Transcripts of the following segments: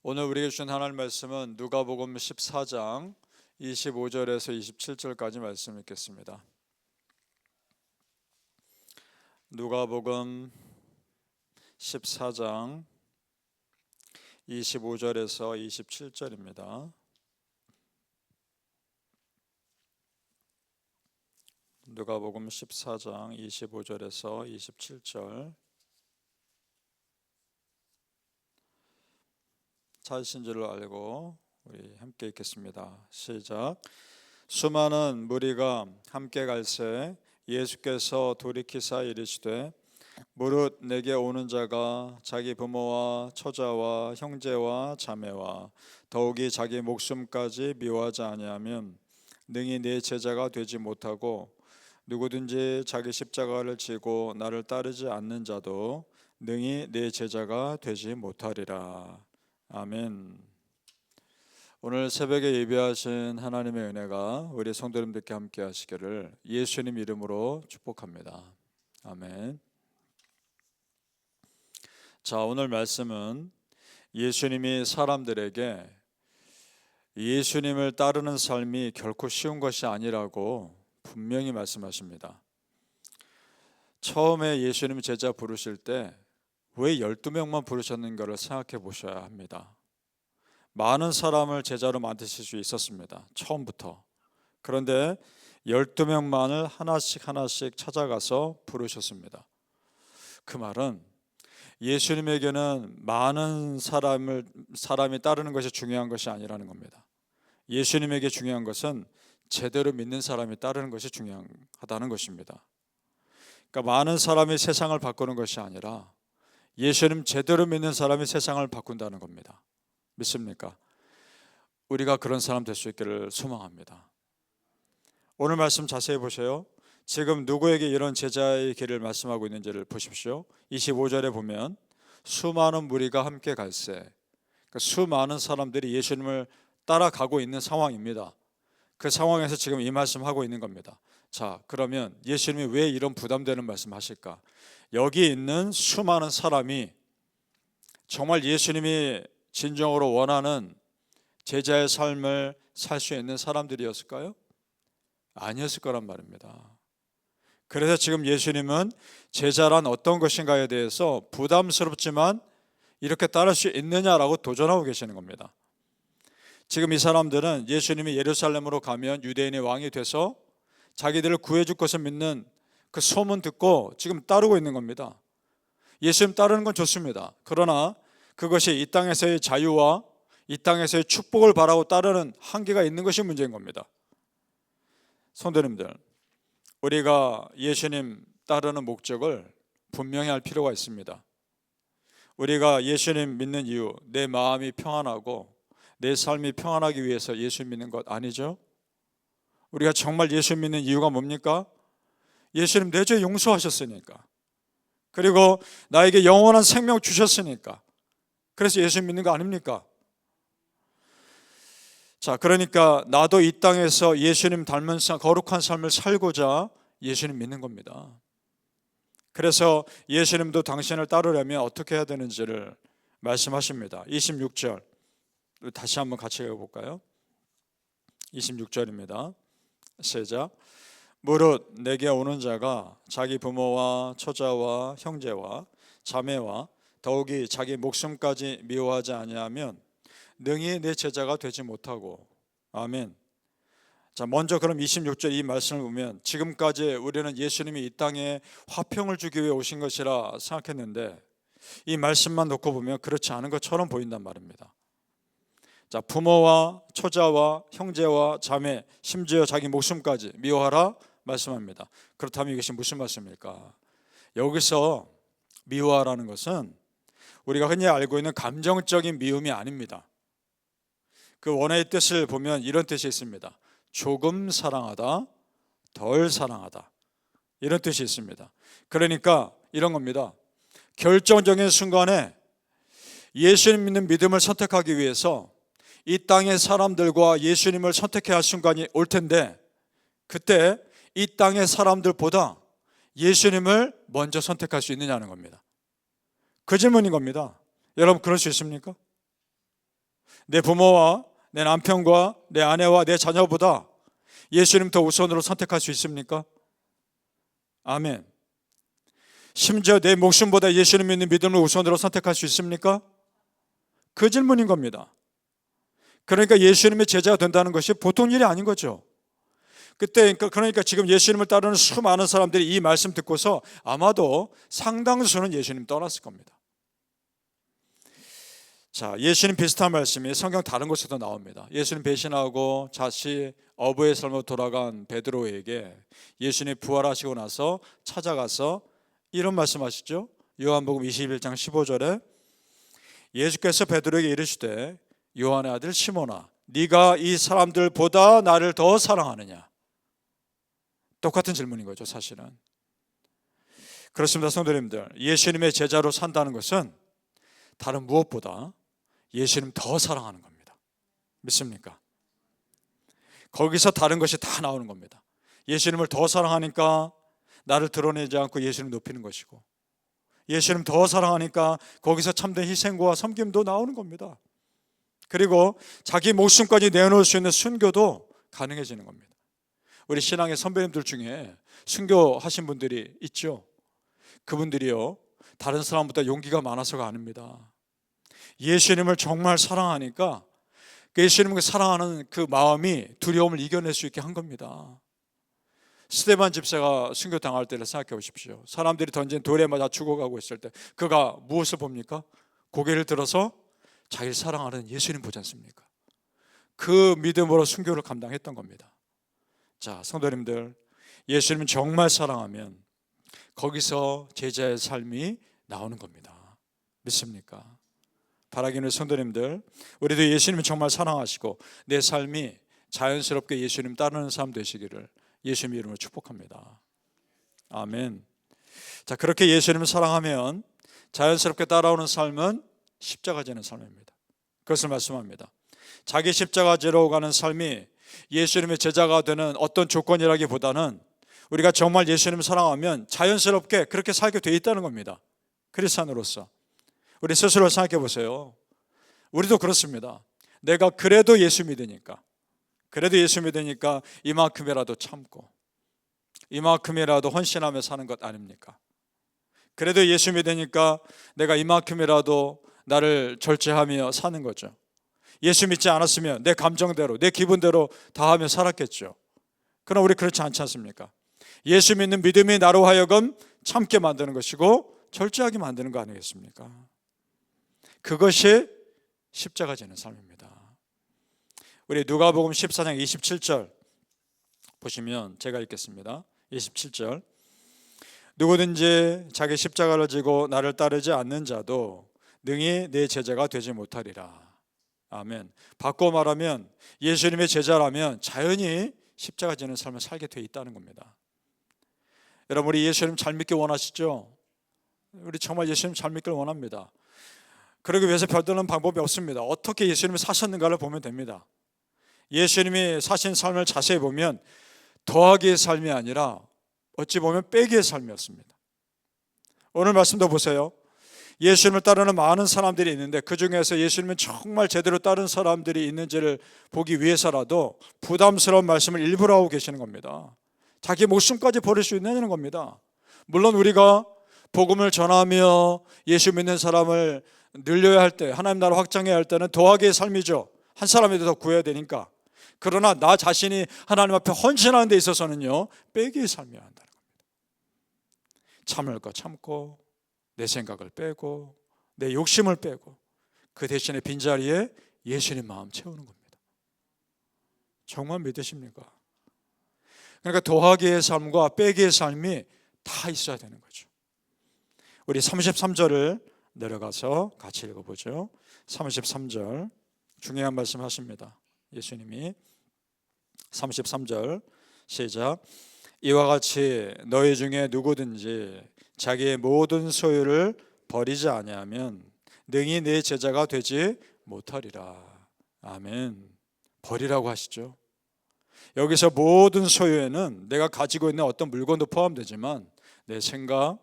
오늘 우리에게 주신 하나님 말씀은 누가복음 14장 25절에서 27절까지 말씀 읽겠습니다. 누가복음 14장 25절에서 27절입니다. 누가복음 14장 25절에서 27절. 찾으신 줄을 알고 우리 함께 읽겠습니다. 시작. 수많은 무리가 함께 갈새 예수께서 돌이키사 이르시되 무릇 내게 오는 자가 자기 부모와 처자와 형제와 자매와 더욱이 자기 목숨까지 미워하지 아니하면 능히 내 제자가 되지 못하고 누구든지 자기 십자가를 지고 나를 따르지 않는 자도 능히 내 제자가 되지 못하리라. 아멘. 오늘 새벽에 예배하신 하나님의 은혜가 우리 성도님들께 함께 하시기를 예수님 이름으로 축복합니다. 아멘. 자, 오늘 말씀은 예수님이 사람들에게 예수님을 따르는 삶이 결코 쉬운 것이 아니라고 분명히 말씀하십니다. 처음에 예수님 제자 부르실 때 왜 12명만 부르셨는가를 생각해 보셔야 합니다. 많은 사람을 제자로 만드실 수 있었습니다. 처음부터. 그런데 12명만을 하나씩 찾아가서 부르셨습니다. 그 말은 예수님에게는 많은 사람이 따르는 것이 중요한 것이 아니라는 겁니다. 예수님에게 중요한 것은 제대로 믿는 사람이 따르는 것이 중요하다는 것입니다. 그러니까 많은 사람이 세상을 바꾸는 것이 아니라 예수님 제대로 믿는 사람이 세상을 바꾼다는 겁니다. 믿습니까? 우리가 그런 사람 될 수 있기를 소망합니다. 오늘 말씀 자세히 보세요. 지금 누구에게 이런 제자의 길을 말씀하고 있는지를 보십시오. 25절에 보면 수많은 무리가 함께 갈새, 그러니까 수많은 사람들이 예수님을 따라가고 있는 상황입니다. 그 상황에서 지금 이 말씀하고 있는 겁니다. 자, 그러면 예수님이 왜 이런 부담되는 말씀 하실까? 여기 있는 수많은 사람이 정말 예수님이 진정으로 원하는 제자의 삶을 살 수 있는 사람들이었을까요? 아니었을 거란 말입니다. 그래서 지금 예수님은 제자란 어떤 것인가에 대해서 부담스럽지만 이렇게 따를 수 있느냐라고 도전하고 계시는 겁니다. 지금 이 사람들은 예수님이 예루살렘으로 가면 유대인의 왕이 돼서 자기들을 구해줄 것을 믿는 그 소문 듣고 지금 따르고 있는 겁니다. 예수님 따르는 건 좋습니다. 그러나 그것이 이 땅에서의 자유와 이 땅에서의 축복을 바라고 따르는 한계가 있는 것이 문제인 겁니다. 성도님들, 우리가 예수님 따르는 목적을 분명히 할 필요가 있습니다. 우리가 예수님 믿는 이유, 내 마음이 평안하고 내 삶이 평안하기 위해서 예수 믿는 것 아니죠? 우리가 정말 예수 믿는 이유가 뭡니까? 예수님 내 죄 용서하셨으니까, 그리고 나에게 영원한 생명 주셨으니까, 그래서 예수 믿는 거 아닙니까? 자, 그러니까 나도 이 땅에서 예수님 닮은 거룩한 삶을 살고자 예수님 믿는 겁니다. 그래서 예수님도 당신을 따르려면 어떻게 해야 되는지를 말씀하십니다. 26절 다시 한번 같이 읽어볼까요? 26절입니다. 시작. 무릇 내게 오는 자가 자기 부모와 처자와 형제와 자매와 더욱이 자기 목숨까지 미워하지 아니하면 능히 내 제자가 되지 못하고. 아멘. 자, 먼저 그럼 26절 이 말씀을 보면 지금까지 우리는 예수님이 이 땅에 화평을 주기 위해 오신 것이라 생각했는데 이 말씀만 놓고 보면 그렇지 않은 것처럼 보인단 말입니다. 자, 부모와 처자와 형제와 자매, 심지어 자기 목숨까지 미워하라 말씀합니다. 그렇다면 이것이 무슨 말씀입니까? 여기서 미워하라는 것은 우리가 흔히 알고 있는 감정적인 미움이 아닙니다. 그 원어의 뜻을 보면 이런 뜻이 있습니다. 조금 사랑하다, 덜 사랑하다, 이런 뜻이 있습니다. 그러니까 이런 겁니다. 결정적인 순간에 예수님 믿는 믿음을 선택하기 위해서 이 땅의 사람들과 예수님을 선택해야 할 순간이 올 텐데 그때 이 땅의 사람들보다 예수님을 먼저 선택할 수 있느냐는 겁니다. 그 질문인 겁니다. 여러분, 그럴 수 있습니까? 내 부모와 내 남편과 내 아내와 내 자녀보다 예수님 더 우선으로 선택할 수 있습니까? 아멘. 심지어 내 목숨보다 예수님 믿는 믿음을 우선으로 선택할 수 있습니까? 그 질문인 겁니다. 그러니까 예수님의 제자가 된다는 것이 보통 일이 아닌 거죠. 그러니까 지금 예수님을 따르는 수많은 사람들이 이 말씀 듣고서 아마도 상당수는 예수님 떠났을 겁니다. 자, 예수님 비슷한 말씀이 성경 다른 곳에도 나옵니다. 예수님 배신하고 다시 어부의 삶으로 돌아간 베드로에게 예수님이 부활하시고 나서 찾아가서 이런 말씀하시죠. 요한복음 21장 15절에 예수께서 베드로에게 이르시되 요한의 아들 시몬아, 네가 이 사람들보다 나를 더 사랑하느냐? 똑같은 질문인 거죠, 사실은. 그렇습니다, 성도님들. 예수님의 제자로 산다는 것은 다른 무엇보다 예수님 더 사랑하는 겁니다. 믿습니까? 거기서 다른 것이 다 나오는 겁니다. 예수님을 더 사랑하니까 나를 드러내지 않고 예수님 높이는 것이고, 예수님 더 사랑하니까 거기서 참된 희생과 섬김도 나오는 겁니다. 그리고 자기 목숨까지 내놓을 수 있는 순교도 가능해지는 겁니다. 우리 신앙의 선배님들 중에 순교하신 분들이 있죠. 그분들이요, 다른 사람보다 용기가 많아서가 아닙니다. 예수님을 정말 사랑하니까 예수님을 사랑하는 그 마음이 두려움을 이겨낼 수 있게 한 겁니다. 스데반 집사가 순교당할 때를 생각해 보십시오. 사람들이 던진 돌에 맞아 죽어가고 있을 때 그가 무엇을 봅니까? 고개를 들어서 자기를 사랑하는 예수님 보지 않습니까? 그 믿음으로 순교를 감당했던 겁니다. 자, 성도님들, 예수님을 정말 사랑하면 거기서 제자의 삶이 나오는 겁니다. 믿습니까? 바라기는 성도님들, 우리도 예수님을 정말 사랑하시고 내 삶이 자연스럽게 예수님 따르는 삶 되시기를 예수님 이름으로 축복합니다. 아멘. 자, 그렇게 예수님을 사랑하면 자연스럽게 따라오는 삶은 십자가 지는 삶입니다. 그것을 말씀합니다. 자기 십자가 지러 가는 삶이 예수님의 제자가 되는 어떤 조건이라기보다는 우리가 정말 예수님을 사랑하면 자연스럽게 그렇게 살게 돼 있다는 겁니다. 크리스찬으로서 우리 스스로 생각해 보세요. 우리도 그렇습니다. 내가 그래도 예수 믿으니까 이만큼이라도 참고 이만큼이라도 헌신하며 사는 것 아닙니까? 그래도 예수 믿으니까 내가 이만큼이라도 나를 절제하며 사는 거죠. 예수 믿지 않았으면 내 감정대로 내 기분대로 다 하며 살았겠죠. 그러나 우리 그렇지 않지 않습니까? 예수 믿는 믿음이 나로 하여금 참게 만드는 것이고 절제하게 만드는 거 아니겠습니까? 그것이 십자가 지는 삶입니다. 우리 누가복음 14장 27절 보시면 제가 읽겠습니다. 27절, 누구든지 자기 십자가를 지고 나를 따르지 않는 자도 능히 내 제자가 되지 못하리라. 아멘. 바꿔 말하면 예수님의 제자라면 자연히 십자가 지는 삶을 살게 돼 있다는 겁니다. 여러분, 우리 예수님 잘 믿기 원하시죠? 우리 정말 예수님 잘 믿기를 원합니다. 그러기 위해서 별다른 방법이 없습니다. 어떻게 예수님이 사셨는가를 보면 됩니다. 예수님이 사신 삶을 자세히 보면 더하기의 삶이 아니라 어찌 보면 빼기의 삶이었습니다. 오늘 말씀도 보세요. 예수님을 따르는 많은 사람들이 있는데 그 중에서 예수님은 정말 제대로 따른 사람들이 있는지를 보기 위해서라도 부담스러운 말씀을 일부러 하고 계시는 겁니다. 자기 목숨까지 버릴 수 있느냐는 겁니다. 물론 우리가 복음을 전하며 예수 믿는 사람을 늘려야 할 때, 하나님 나라 확장해야 할 때는 더하기의 삶이죠. 한 사람이라도 더 구해야 되니까. 그러나 나 자신이 하나님 앞에 헌신하는 데 있어서는요, 빼기의 삶이어야 한다는 겁니다. 참을 거 참고 내 생각을 빼고 내 욕심을 빼고 그 대신에 빈자리에 예수님 마음 채우는 겁니다. 정말 믿으십니까? 그러니까 더하기의 삶과 빼기의 삶이 다 있어야 되는 거죠. 우리 33절을 내려가서 같이 읽어보죠. 33절 중요한 말씀 하십니다. 예수님이 33절 시작. 이와 같이 너희 중에 누구든지 자기의 모든 소유를 버리지 아니하면 능히 내 제자가 되지 못하리라. 아멘. 버리라고 하시죠. 여기서 모든 소유에는 내가 가지고 있는 어떤 물건도 포함되지만 내 생각,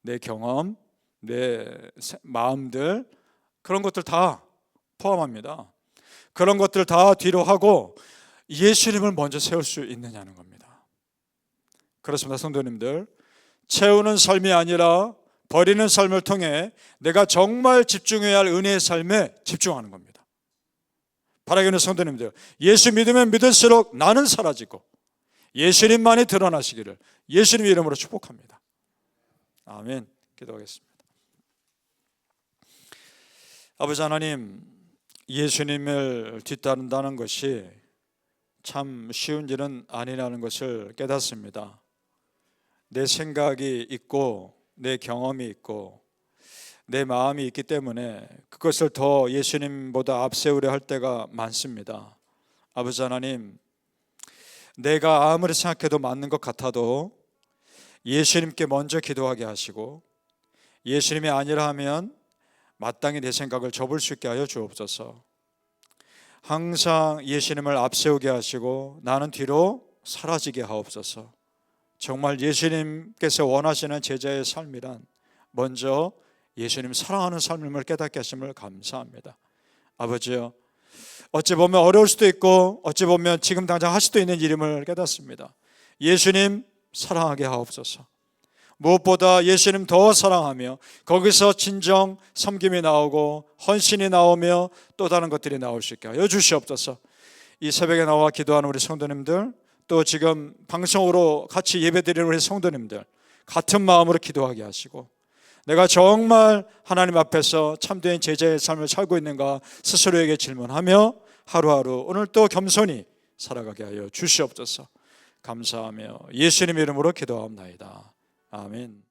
내 경험, 내 마음들, 그런 것들 다 포함합니다. 그런 것들 다 뒤로 하고 예수님을 먼저 세울 수 있느냐는 겁니다. 그렇습니다. 성도님들, 채우는 삶이 아니라 버리는 삶을 통해 내가 정말 집중해야 할 은혜의 삶에 집중하는 겁니다. 바라기는 성도님들, 예수 믿으면 믿을수록 나는 사라지고 예수님만이 드러나시기를 예수님 이름으로 축복합니다. 아멘. 기도하겠습니다. 아버지 하나님, 예수님을 뒤따른다는 것이 참 쉬운 일은 아니라는 것을 깨닫습니다. 내 생각이 있고 내 경험이 있고 내 마음이 있기 때문에 그것을 더 예수님보다 앞세우려 할 때가 많습니다. 아버지 하나님, 내가 아무리 생각해도 맞는 것 같아도 예수님께 먼저 기도하게 하시고 예수님이 아니라 하면 마땅히 내 생각을 접을 수 있게 하여 주옵소서. 항상 예수님을 앞세우게 하시고 나는 뒤로 사라지게 하옵소서. 정말 예수님께서 원하시는 제자의 삶이란 먼저 예수님 사랑하는 삶임을 깨닫게 하심을 감사합니다. 아버지요, 어찌 보면 어려울 수도 있고 어찌 보면 지금 당장 할 수도 있는 일임을 깨닫습니다. 예수님 사랑하게 하옵소서. 무엇보다 예수님 더 사랑하며 거기서 진정 섬김이 나오고 헌신이 나오며 또 다른 것들이 나올 수 있게 하여 주시옵소서. 이 새벽에 나와 기도하는 우리 성도님들, 또 지금 방송으로 같이 예배드리는 우리 성도님들 같은 마음으로 기도하게 하시고 내가 정말 하나님 앞에서 참된 제자의 삶을 살고 있는가 스스로에게 질문하며 하루하루 오늘 또 겸손히 살아가게 하여 주시옵소서. 감사하며 예수님 이름으로 기도하옵나이다. 아멘.